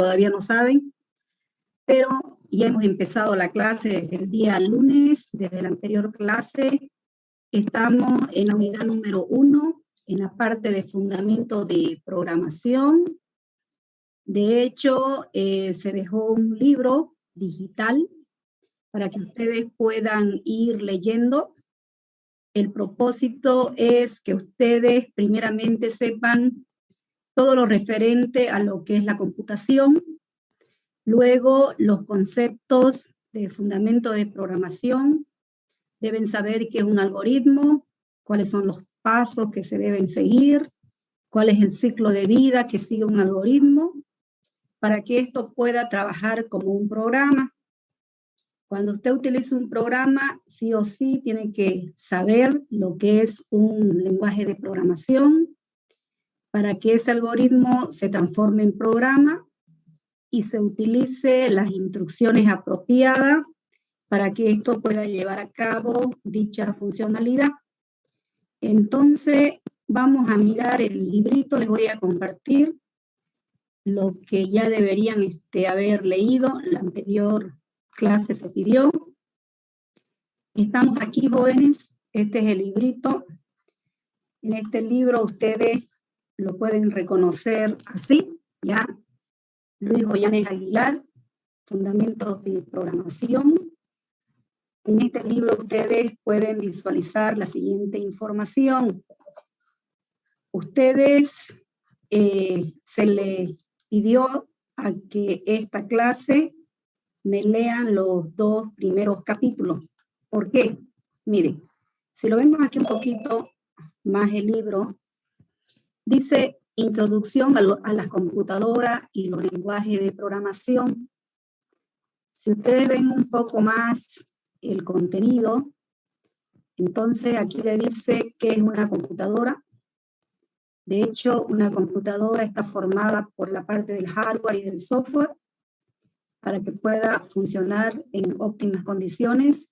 todavía no saben, pero ya hemos empezado la clase desde el día lunes, desde la anterior clase. Estamos en la unidad número 1, en la parte de fundamento de programación. De hecho, se dejó un libro digital para que ustedes puedan ir leyendo. El propósito es que ustedes primeramente sepan todo lo referente a lo que es la computación, luego los conceptos de fundamento de programación, deben saber qué es un algoritmo, cuáles son los pasos que se deben seguir, cuál es el ciclo de vida que sigue un algoritmo, para que esto pueda trabajar como un programa. Cuando usted utiliza un programa, sí o sí tiene que saber lo que es un lenguaje de programación para que ese algoritmo se transforme en programa y se utilice las instrucciones apropiadas para que esto pueda llevar a cabo dicha funcionalidad. Entonces, vamos a mirar el librito, les voy a compartir lo que ya deberían haber leído. La anterior clase se pidió. Estamos aquí, jóvenes, este es el librito. En este libro ustedes lo pueden reconocer así, ¿ya? Luis Joyanes Aguilar, Fundamentos de Programación. En este libro ustedes pueden visualizar la siguiente información. Ustedes se les pidió a que esta clase me lean los 2 primeros capítulos. ¿Por qué? Miren, si lo vemos aquí un poquito más el libro, dice Introducción a las computadoras y los lenguajes de programación. Si ustedes ven un poco más el contenido, entonces aquí le dice qué es una computadora. De hecho, una computadora está formada por la parte del hardware y del software para que pueda funcionar en óptimas condiciones.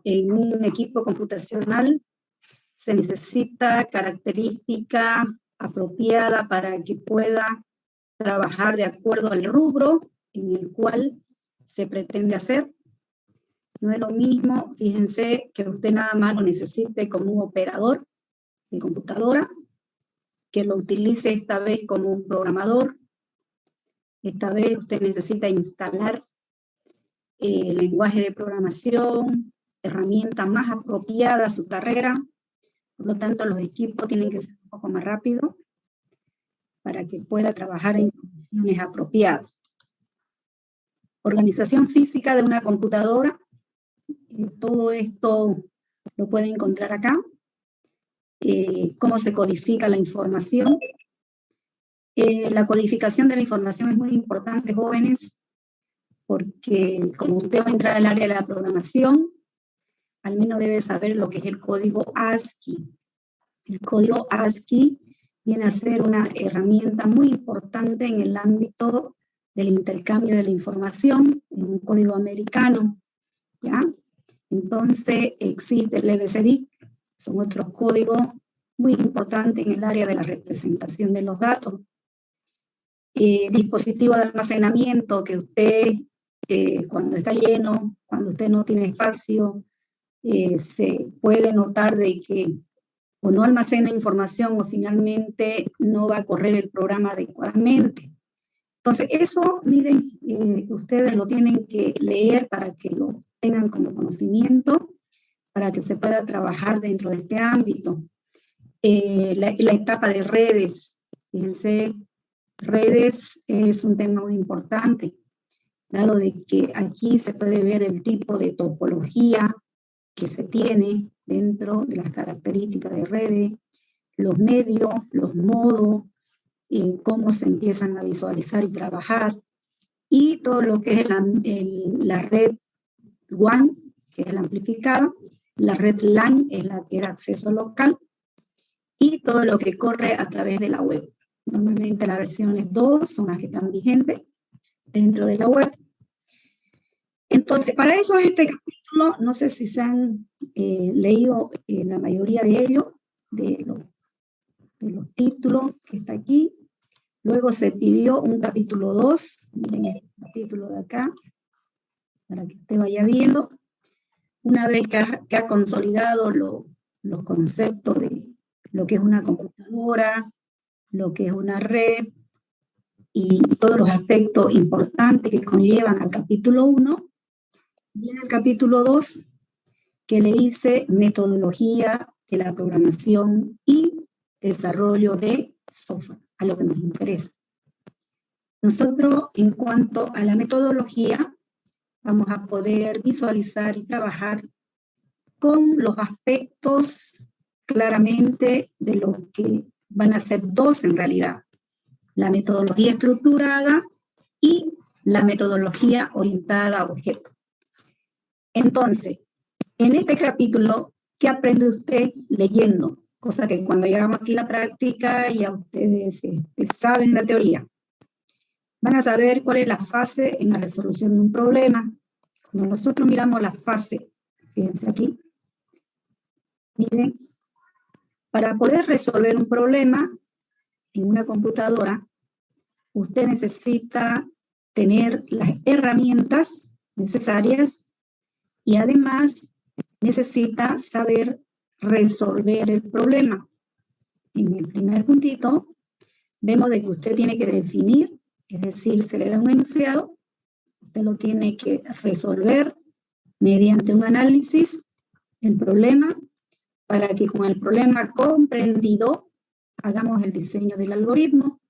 En un equipo computacional se necesita característica apropiada para que pueda trabajar de acuerdo al rubro en el cual se pretende hacer. No es lo mismo, fíjense, que usted nada más lo necesite como un operador de computadora, que lo utilice esta vez como un programador. Esta vez usted necesita instalar el lenguaje de programación, herramienta más apropiada a su carrera. Por lo tanto, los equipos tienen que ser un poco más rápidos para que pueda trabajar en condiciones apropiadas. Organización física de una computadora. Todo esto lo pueden encontrar acá. Cómo se codifica la información. La codificación de la información es muy importante, jóvenes, porque como usted va a entrar al área de la programación, al menos debe saber lo que es el código ASCII. El código ASCII viene a ser una herramienta muy importante en el ámbito del intercambio de la información, en un código americano, ¿ya? Entonces existe el EBCDIC, son otros códigos muy importantes en el área de la representación de los datos. Dispositivo de almacenamiento que usted, cuando está lleno, cuando usted no tiene espacio, se puede notar de que o no almacena información o finalmente no va a correr el programa adecuadamente. Entonces eso, miren, ustedes lo tienen que leer para que lo tengan como conocimiento, para que se pueda trabajar dentro de este ámbito. La etapa de redes, fíjense, redes es un tema muy importante, dado de que aquí se puede ver el tipo de topología que se tiene dentro de las características de redes, los medios, los modos, cómo se empiezan a visualizar y trabajar, y todo lo que es la red WAN, que es la amplificada, la red LAN es la que era acceso local, y todo lo que corre a través de la web. Normalmente las versiones 2 son las que están vigentes dentro de la web. Entonces, para eso este capítulo, no sé si se han leído la mayoría de ellos, de los títulos que está aquí. Luego se pidió un capítulo 2, miren el capítulo de acá, para que usted vaya viendo. Una vez que ha consolidado los conceptos de lo que es una computadora, lo que es una red y todos los aspectos importantes que conllevan al capítulo 1, viene el capítulo 2, que le dice metodología de la programación y desarrollo de software, a lo que nos interesa. Nosotros, en cuanto a la metodología, vamos a poder visualizar y trabajar con los aspectos claramente de lo que van a ser dos en realidad: la metodología estructurada y la metodología orientada a objetos. Entonces, en este capítulo, ¿qué aprende usted leyendo? Cosa que cuando llegamos aquí a la práctica ya ustedes saben la teoría. Van a saber cuál es la fase en la resolución de un problema. Cuando nosotros miramos la fase, fíjense aquí, miren, para poder resolver un problema en una computadora, usted necesita tener las herramientas necesarias y además necesita saber resolver el problema. En el primer puntito vemos de que usted tiene que definir, es decir, se le da un enunciado, usted lo tiene que resolver mediante un análisis del problema para que con el problema comprendido hagamos el diseño del algoritmo.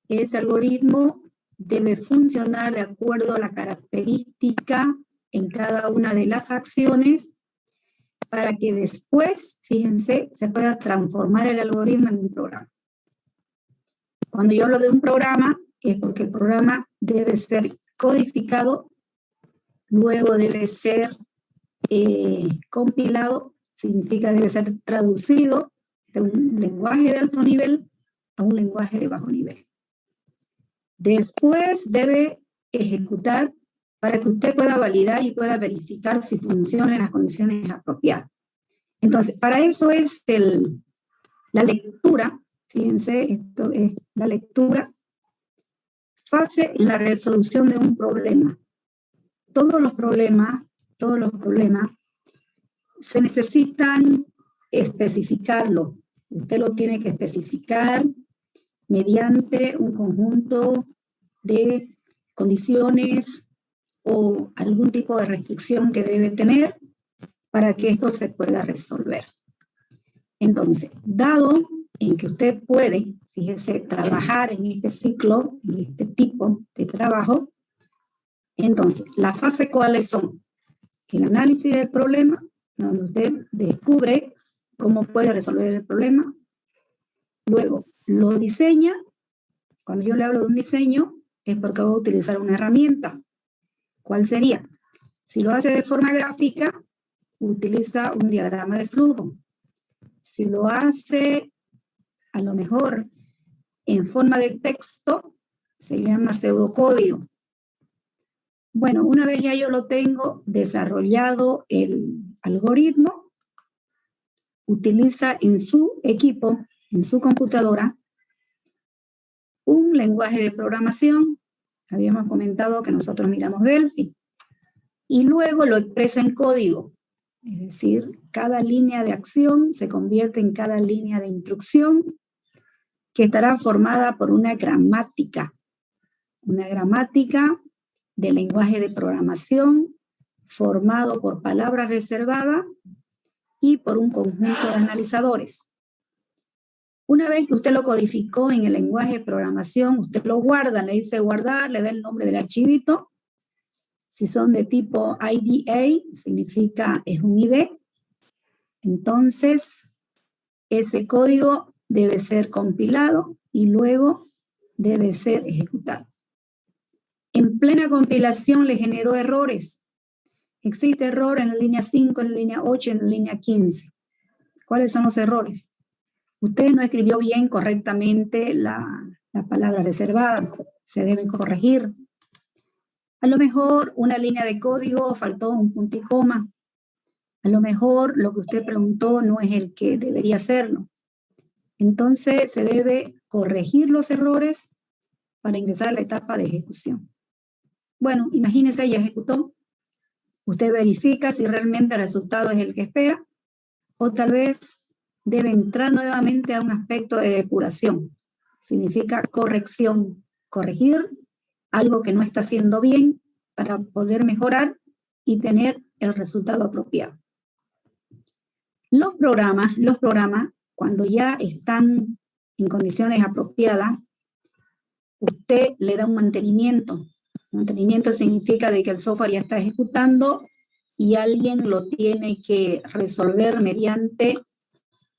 Ese algoritmo debe funcionar de acuerdo a la característica en cada una de las acciones para que después, fíjense, se pueda transformar el algoritmo en un programa. Cuando yo hablo de un programa, es porque el programa debe ser codificado, luego debe ser compilado, significa debe ser traducido de un lenguaje de alto nivel a un lenguaje de bajo nivel. Después debe ejecutar para que usted pueda validar y pueda verificar si funciona en las condiciones apropiadas. Entonces, para eso es la lectura. Fíjense, esto es la lectura. Fase en la resolución de un problema. Todos los problemas se necesitan especificarlo. Usted lo tiene que especificar mediante un conjunto de condiciones o algún tipo de restricción que debe tener para que esto se pueda resolver. Entonces, dado en que usted puede, fíjese, trabajar en este ciclo, en este tipo de trabajo, entonces, ¿las fases cuáles son? El análisis del problema, donde usted descubre cómo puede resolver el problema. Luego, lo diseña. Cuando yo le hablo de un diseño, es porque voy a utilizar una herramienta. ¿Cuál sería? Si lo hace de forma gráfica, utiliza un diagrama de flujo. Si lo hace, a lo mejor, en forma de texto, se llama pseudocódigo. Bueno, una vez ya yo lo tengo desarrollado el algoritmo, utiliza en su equipo, en su computadora, un lenguaje de programación. Habíamos comentado que nosotros miramos Delphi. Y luego lo expresa en código. Es decir, cada línea de acción se convierte en cada línea de instrucción que estará formada por una gramática del lenguaje de programación formado por palabras reservadas y por un conjunto de analizadores. Una vez que usted lo codificó en el lenguaje de programación, usted lo guarda, le dice guardar, le da el nombre del archivito. Si son de tipo IDA, significa es un ID. Entonces, ese código debe ser compilado y luego debe ser ejecutado. En plena compilación le generó errores. Existe error en la línea 5, en la línea 8, en la línea 15. ¿Cuáles son los errores? Usted no escribió bien correctamente la palabra reservada. Se debe corregir. A lo mejor una línea de código faltó un punto y coma. A lo mejor lo que usted preguntó no es el que debería serlo. Entonces se debe corregir los errores para ingresar a la etapa de ejecución. Bueno, imagínense, ya ejecutó. Usted verifica si realmente el resultado es el que espera, o tal vez debe entrar nuevamente a un aspecto de depuración. Significa corrección, corregir algo que no está haciendo bien para poder mejorar y tener el resultado apropiado. Los programas, cuando ya están en condiciones apropiadas, usted le da un mantenimiento. Mantenimiento significa de que el software ya está ejecutando y alguien lo tiene que resolver mediante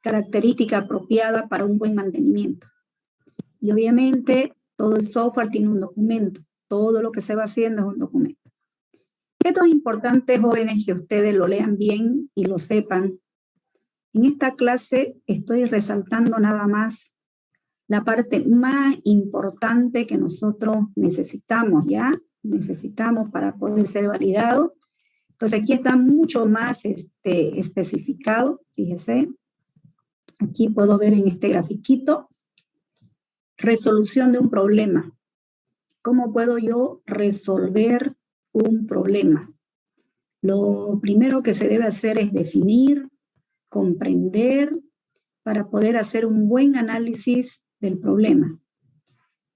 característica apropiada para un buen mantenimiento. Y obviamente todo el software tiene un documento. Todo lo que se va haciendo es un documento. Esto es importante, jóvenes, que ustedes lo lean bien y lo sepan. En esta clase estoy resaltando nada más la parte más importante que nosotros necesitamos, ¿ya? Necesitamos para poder ser validados. Entonces aquí está mucho más especificado, fíjese. Aquí puedo ver en este grafiquito, resolución de un problema. ¿Cómo puedo yo resolver un problema? Lo primero que se debe hacer es definir, comprender, para poder hacer un buen análisis del problema.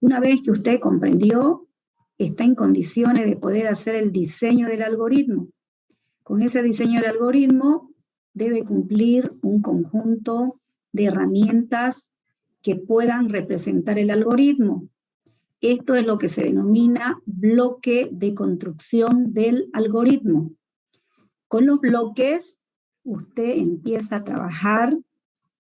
Una vez que usted comprendió, está en condiciones de poder hacer el diseño del algoritmo. Con ese diseño del algoritmo debe cumplir un conjunto de herramientas que puedan representar el algoritmo. Esto es lo que se denomina bloque de construcción del algoritmo. Con los bloques, usted empieza a trabajar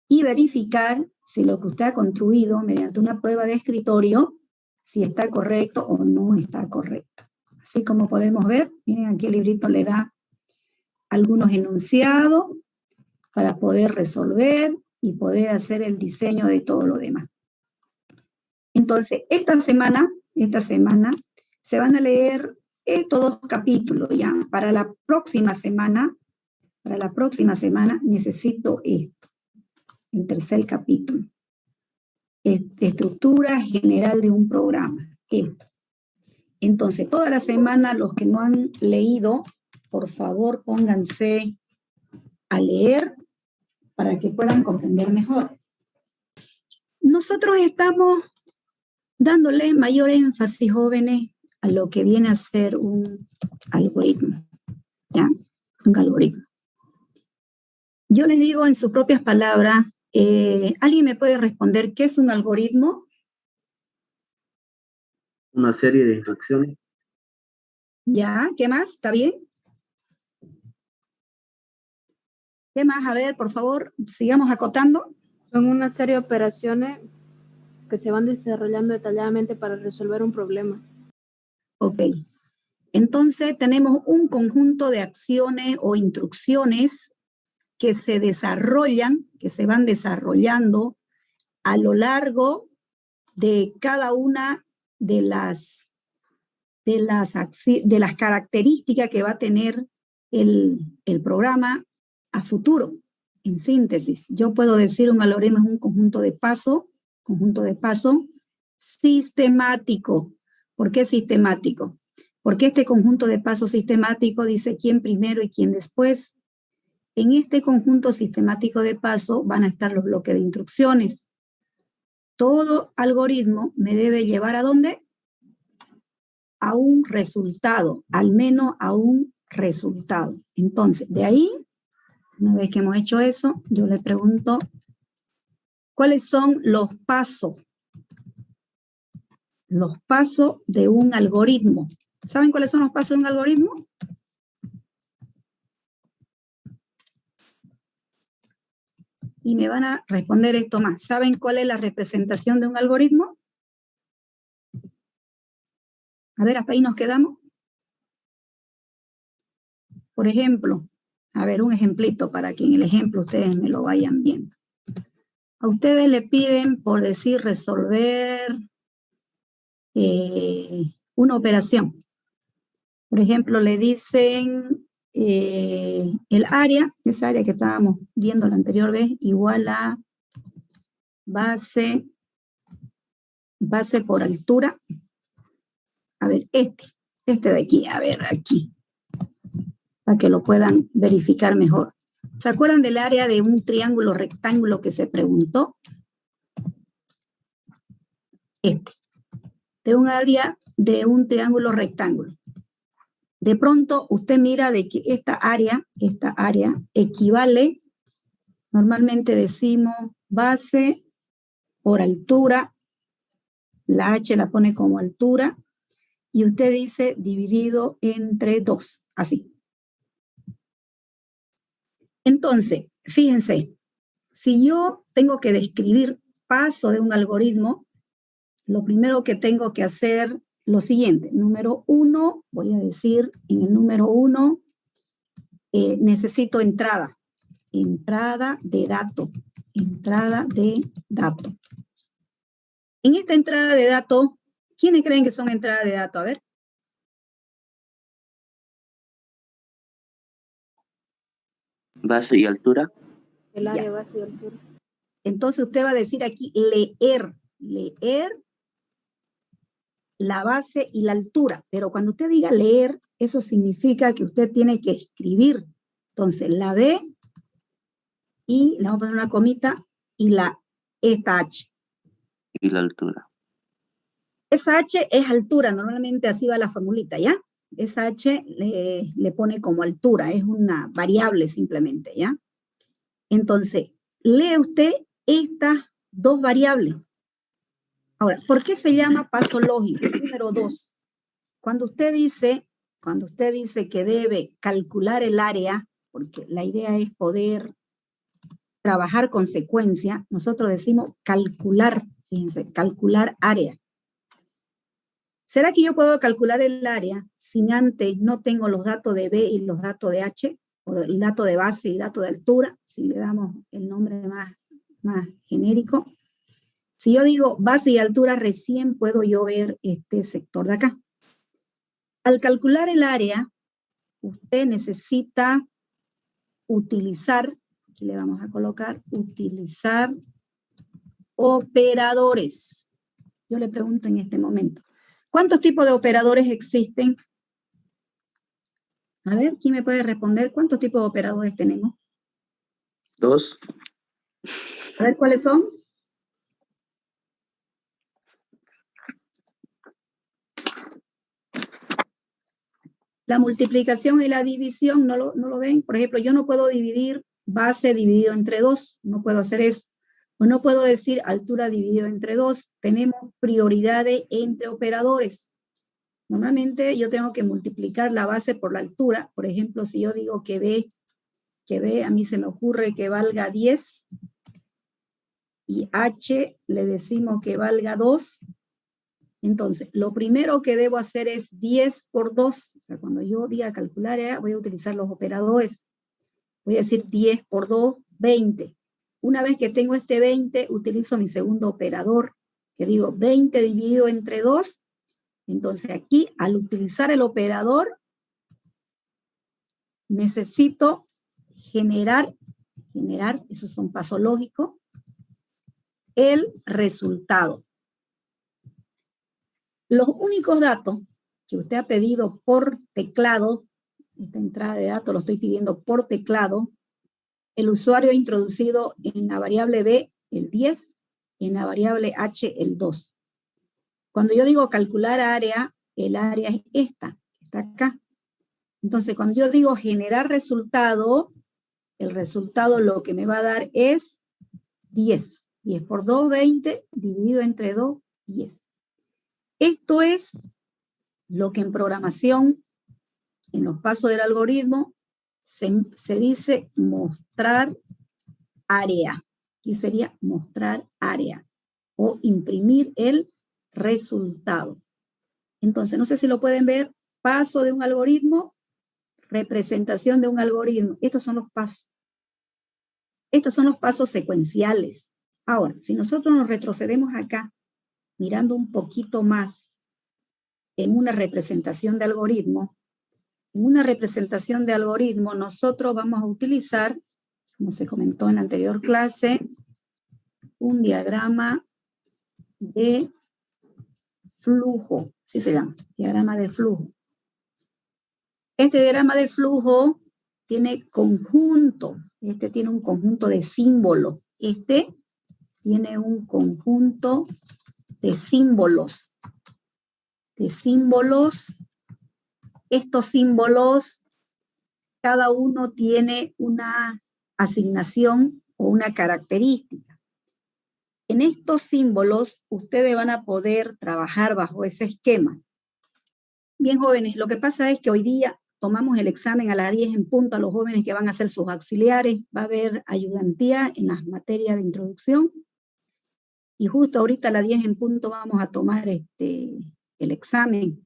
y verificar si lo que usted ha construido mediante una prueba de escritorio, si está correcto o no está correcto. Así como podemos ver, miren, aquí el librito le da algunos enunciados para poder resolver y poder hacer el diseño de todo lo demás. Entonces, esta semana se van a leer estos 2 capítulos, ¿ya? Para la próxima semana necesito esto, el 3er capítulo. Estructura general de un programa, esto. Entonces, toda la semana, los que no han leído, por favor, pónganse a leer para que puedan comprender mejor. Nosotros estamos dándole mayor énfasis, jóvenes, a lo que viene a ser un algoritmo, ¿ya? Un algoritmo. Yo les digo en sus propias palabras, ¿alguien me puede responder qué es un algoritmo? Una serie de instrucciones. ¿Ya? ¿Qué más? ¿Está bien? ¿Qué más? A ver, por favor, sigamos acotando. Son una serie de operaciones que se van desarrollando detalladamente para resolver un problema. Ok. Entonces tenemos un conjunto de acciones o instrucciones que se desarrollan, que se van desarrollando a lo largo de cada una de las características que va a tener el programa a futuro. En síntesis, yo puedo decir un algoritmo es un conjunto de paso sistemático. ¿Por qué sistemático? Porque este conjunto de pasos sistemático dice quién primero y quién después. En este conjunto sistemático de paso van a estar los bloques de instrucciones. Todo algoritmo me debe llevar ¿a dónde? A un resultado, al menos a un resultado. Entonces, de ahí, una vez que hemos hecho eso, yo le pregunto, ¿cuáles son los pasos? Los pasos de un algoritmo. ¿Saben cuáles son los pasos de un algoritmo? Y me van a responder esto más. ¿Saben cuál es la representación de un algoritmo? A ver, hasta ahí nos quedamos. Por ejemplo, a ver, un ejemplito para que en el ejemplo ustedes me lo vayan viendo. A ustedes le piden, por decir, resolver una operación. Por ejemplo, le dicen el área, esa área que estábamos viendo la anterior vez, igual a base base por altura. A ver, este de aquí, a ver, aquí, para que lo puedan verificar mejor. ¿Se acuerdan del área de un triángulo rectángulo que se preguntó? De un área de un triángulo rectángulo. De pronto usted mira de que esta área equivale, normalmente decimos base por altura, la H la pone como altura, y usted dice dividido entre 2, así. Entonces, fíjense, si yo tengo que describir paso de un algoritmo, lo primero que tengo que hacer lo siguiente. Número 1, voy a decir en el número 1, necesito entrada de dato, En esta entrada de datos, ¿quiénes creen que son entradas de datos? A ver. Base y altura. El área base y altura. Entonces usted va a decir aquí leer la base y la altura. Pero cuando usted diga leer, eso significa que usted tiene que escribir. Entonces la B y le vamos a poner una comita y esta H. Y la altura. Esa H es altura, normalmente así va la formulita, ¿ya? Esa H le pone como altura, es una variable simplemente, ¿ya? Entonces, lee usted estas dos variables. Ahora, ¿por qué se llama paso lógico? Número 2. Cuando usted dice que debe calcular el área, porque la idea es poder trabajar con secuencia, nosotros decimos calcular, fíjense, calcular área. ¿Será que yo puedo calcular el área si antes no tengo los datos de B y los datos de H, o el dato de base y dato de altura, si le damos el nombre más genérico? Si yo digo base y altura, recién puedo yo ver este sector de acá. Al calcular el área, usted necesita utilizar, aquí le vamos a colocar, utilizar operadores. Yo le pregunto en este momento, ¿cuántos tipos de operadores existen? A ver, ¿quién me puede responder? ¿Cuántos tipos de operadores tenemos? 2. A ver, ¿cuáles son? La multiplicación y la división, ¿no lo ven? Por ejemplo, yo no puedo dividir base dividido entre 2, no puedo hacer eso. O no puedo decir altura dividido entre 2. Tenemos prioridades entre operadores. Normalmente yo tengo que multiplicar la base por la altura. Por ejemplo, si yo digo que B a mí se me ocurre que valga 10 y H le decimos que valga 2. Entonces, lo primero que debo hacer es 10 por 2. O sea, cuando yo diga calcular, voy a utilizar los operadores. Voy a decir 10 por 2, 20. Una vez que tengo este 20, utilizo mi segundo operador, que digo 20 dividido entre 2. Entonces aquí, al utilizar el operador, necesito generar, eso es un paso lógico, el resultado. Los únicos datos que usted ha pedido por teclado, esta entrada de datos lo estoy pidiendo por teclado, el usuario ha introducido en la variable B el 10, en la variable H el 2. Cuando yo digo calcular área, el área es esta, que está acá. Entonces, cuando yo digo generar resultado, el resultado lo que me va a dar es 10. 10 por 2, 20, dividido entre 2, 10. Esto es lo que en programación, en los pasos del algoritmo, se dice mostrar área. Aquí sería mostrar área o imprimir el resultado. Entonces, no sé si lo pueden ver, paso de un algoritmo, representación de un algoritmo. Estos son los pasos. Estos son los pasos secuenciales. Ahora, si nosotros nos retrocedemos acá, mirando un poquito más en una representación de algoritmo, nosotros vamos a utilizar, como se comentó en la anterior clase, un diagrama de flujo, así se llama, diagrama de flujo. Este diagrama de flujo tiene conjunto, este tiene un conjunto de símbolos, este tiene un conjunto de símbolos. Estos símbolos, cada uno tiene una asignación o una característica. En estos símbolos, ustedes van a poder trabajar bajo ese esquema. Bien, jóvenes, lo que pasa es que hoy día tomamos el examen a las 10 en punto a los jóvenes que van a ser sus auxiliares. Va a haber ayudantía en las materias de introducción. Y justo ahorita a las 10 en punto vamos a tomar el examen.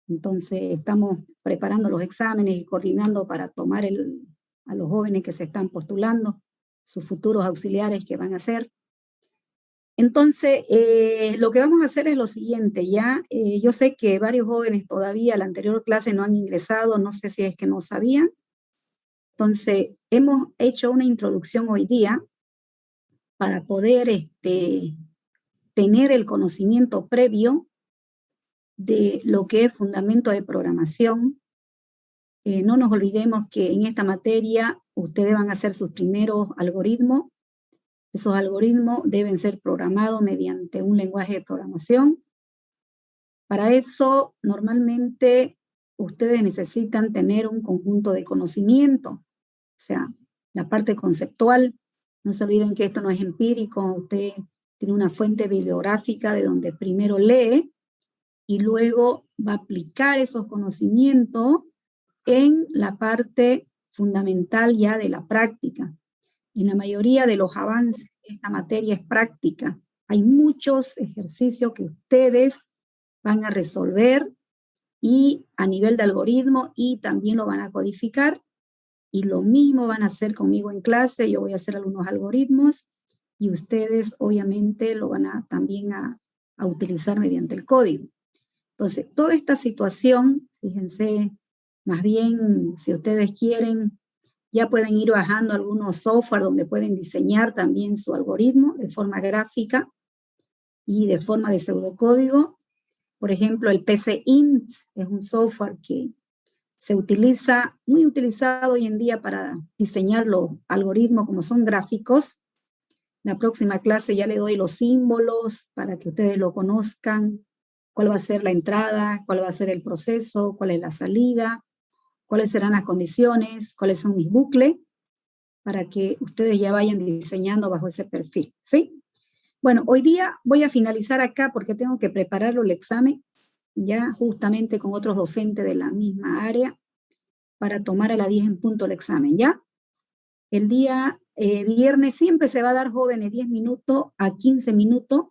Entonces estamos preparando los exámenes y coordinando para tomar a los jóvenes que se están postulando, sus futuros auxiliares que van a ser. Entonces, lo que vamos a hacer es lo siguiente, ya, yo sé que varios jóvenes todavía a la anterior clase no han ingresado, no sé si es que no sabían. Entonces, hemos hecho una introducción hoy día para poder tener el conocimiento previo de lo que es fundamento de programación. No nos olvidemos que en esta materia ustedes van a hacer sus primeros algoritmos. Esos algoritmos deben ser programados mediante un lenguaje de programación. Para eso, normalmente, ustedes necesitan tener un conjunto de conocimiento, o sea, la parte conceptual. No se olviden que esto no es empírico, usted tiene una fuente bibliográfica de donde primero lee y luego va a aplicar esos conocimientos en la parte fundamental ya de la práctica. En la mayoría de los avances, esta materia es práctica. Hay muchos ejercicios que ustedes van a resolver y a nivel de algoritmo y también lo van a codificar. Y lo mismo van a hacer conmigo en clase. Yo voy a hacer algunos algoritmos y ustedes obviamente lo van a también a utilizar mediante el código. Entonces, toda esta situación, fíjense, más bien si ustedes quieren, ya pueden ir bajando algunos software donde pueden diseñar también su algoritmo de forma gráfica y de forma de pseudocódigo. Por ejemplo, el PCInt es un software que se utiliza, muy utilizado hoy en día para diseñar los algoritmos como son gráficos. La próxima clase ya le doy los símbolos para que ustedes lo conozcan, cuál va a ser la entrada, cuál va a ser el proceso, cuál es la salida, cuáles serán las condiciones, cuáles son mis bucles, para que ustedes ya vayan diseñando bajo ese perfil, ¿sí? Bueno, hoy día voy a finalizar acá porque tengo que prepararlo el examen, ya justamente con otros docentes de la misma área, para tomar a las 10 en punto el examen, ¿ya? El día viernes siempre se va a dar, jóvenes, 10 minutos a 15 minutos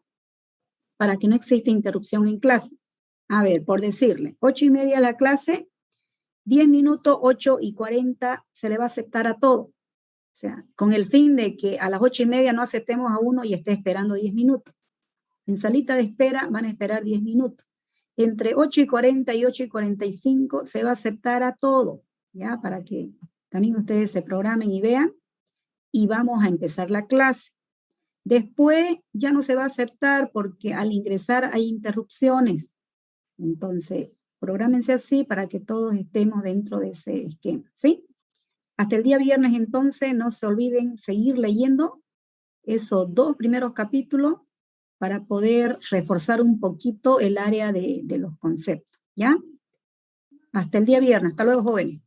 para que no exista interrupción en clase. A ver, por decirle, 8:30 la clase, 10 minutos, 8:40 se le va a aceptar a todo. O sea, con el fin de que a las 8:30 no aceptemos a uno y esté esperando 10 minutos. En salita de espera van a esperar 10 minutos. Entre 8:40 y 8:45 se va a aceptar a todo, ¿ya? Para que también ustedes se programen y vean. Y vamos a empezar la clase. Después ya no se va a aceptar porque al ingresar hay interrupciones. Entonces, prográmense así para que todos estemos dentro de ese esquema, ¿sí? Hasta el día viernes, entonces, no se olviden seguir leyendo esos 2 primeros capítulos para poder reforzar un poquito el área de los conceptos, ¿ya? Hasta el día viernes. Hasta luego, jóvenes.